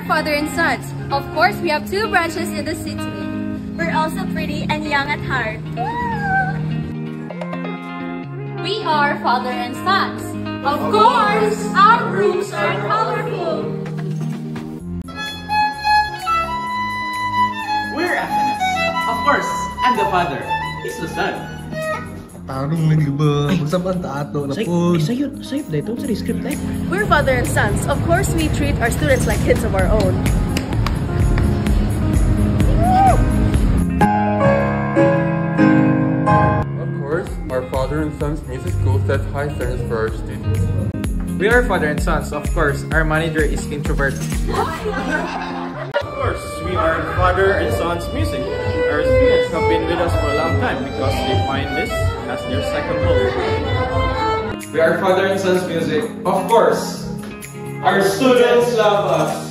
Father and Sons. Of course, we have 2 branches in the city. We're also pretty and young at heart. We are Father and Sons. Of course, our rooms are colorful. We're Athens. Of course, I'm the father. He's the son. Tarong lagi ba? Masaban ta ato na po. Sayot dito sa script na. We're Father and Sons. Of course, we treat our students like kids of our own. Of course, our Father and Sons Music School sets high standards for our students. We are Father and Sons. Of course, our manager is introvert. Of course, we are Father and Sons Music. Our students have been with us for a long time because they find this as their second home. We are Father and Sons Music. Of course, our students love us.